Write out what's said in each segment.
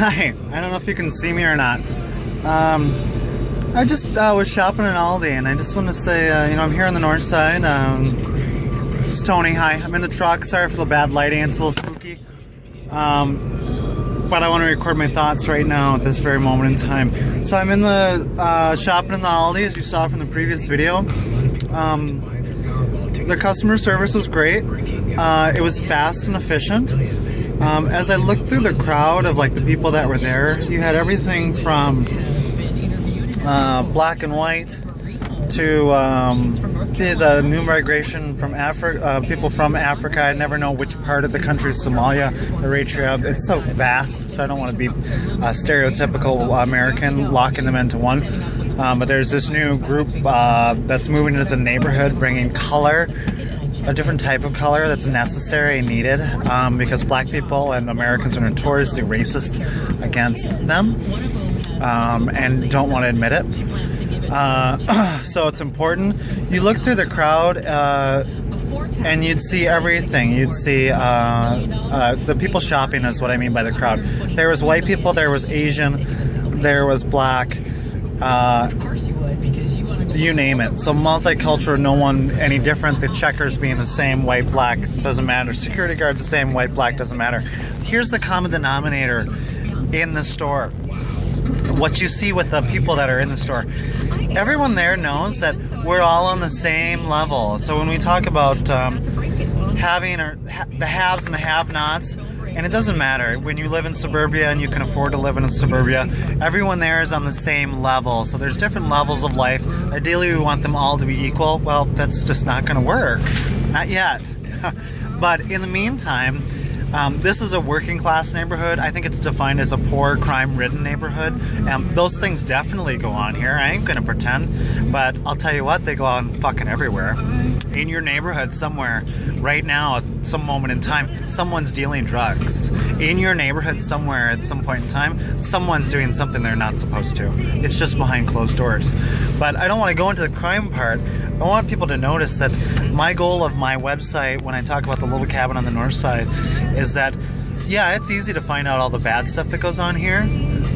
Hi, I don't know if you can see me or not. I just was shopping in Aldi, and I just want to say, you know, I'm here on the north side. This is Tony. Hi, I'm in the truck. Sorry for the bad lighting, it's a little spooky. But I want to record my thoughts right now at this very moment in time. So I'm in the shopping in the Aldi, as you saw from the previous video. The customer service was great. It was fast and efficient. As I looked through the crowd of like the people that were there, you had everything from black and white to the new migration from Africa, people from Africa. I never know which part of the country, Somalia, Eritrea. It's so vast, so I don't want to be a stereotypical American, locking them into one. But there's this new group that's moving into the neighborhood, bringing color, a different type of color that's necessary and needed, because black people and Americans are notoriously racist against them, and don't want to admit it. So it's important. You look through the crowd and you'd see everything. You'd see the people shopping is what I mean by the crowd. There was white people, there was Asian, there was black, you name it. So multicultural, no one any different. The checkers being the same, white, black, doesn't matter. Security guard the same, white, black, doesn't matter. Here's the common denominator in the store. What you see with the people that are in the store. Everyone there knows that we're all on the same level. So when we talk about having the haves and the have-nots, and it doesn't matter, when you live in suburbia and you can afford to live in suburbia, everyone there is on the same level. So there's different levels of life. Ideally, we want them all to be equal. Well, that's just not going to work. Not yet. But in the meantime, this is a working class neighborhood. I think it's defined as a poor, crime-ridden neighborhood. Those things definitely go on here. I ain't gonna pretend, but I'll tell you what, they go on fucking everywhere. In your neighborhood somewhere, right now, at some moment in time, someone's dealing drugs. In your neighborhood somewhere, at some point in time, someone's doing something they're not supposed to. It's just behind closed doors. But I don't want to go into the crime part. I want people to notice that my goal of my website, when I talk about the little cabin on the north side, is that, yeah, it's easy to find out all the bad stuff that goes on here,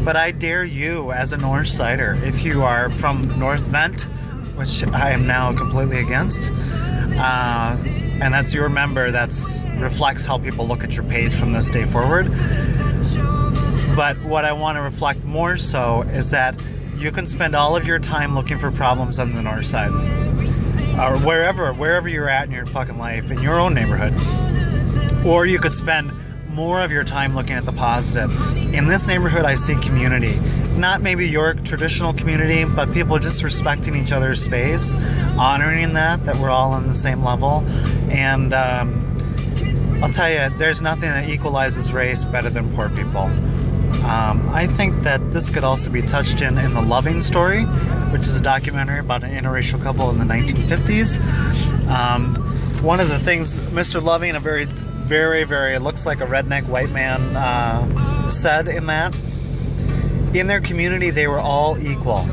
but I dare you as a North Sider, if you are from North Vent, which I am now completely against, and that's your member, that's reflects how people look at your page from this day forward. But what I want to reflect more so is that you can spend all of your time looking for problems on the north side, or wherever you're at in your fucking life, in your own neighborhood. Or you could spend more of your time looking at the positive. In this neighborhood, I see community. Not maybe your traditional community, but people just respecting each other's space, honoring that we're all on the same level. And I'll tell you, there's nothing that equalizes race better than poor people. I think that this could also be touched in The Loving Story, which is a documentary about an interracial couple in the 1950s. One of the things Mr. Loving, a very, it looks like a redneck white man, said in that, in their community they were all equal.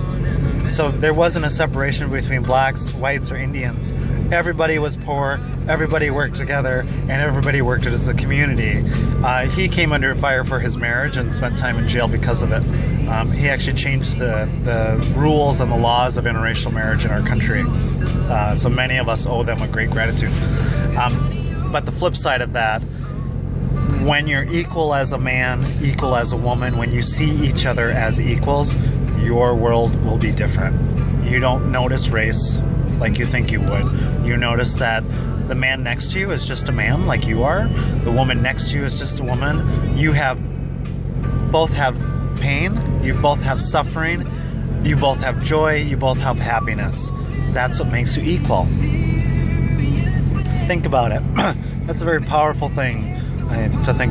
So there wasn't a separation between blacks, whites, or Indians. Everybody was poor, everybody worked together, and everybody worked as a community. He came under fire for his marriage and spent time in jail because of it. He actually changed the rules and the laws of interracial marriage in our country. So many of us owe them a great gratitude. But the flip side of that, when you're equal as a man, equal as a woman, when you see each other as equals, your world will be different. You don't notice race like you think you would. You notice that the man next to you is just a man like you are. The woman next to you is just a woman. You both have pain, you both have suffering, you both have joy, you both have happiness. That's what makes you equal. Think about it. That's a very powerful thing to think about.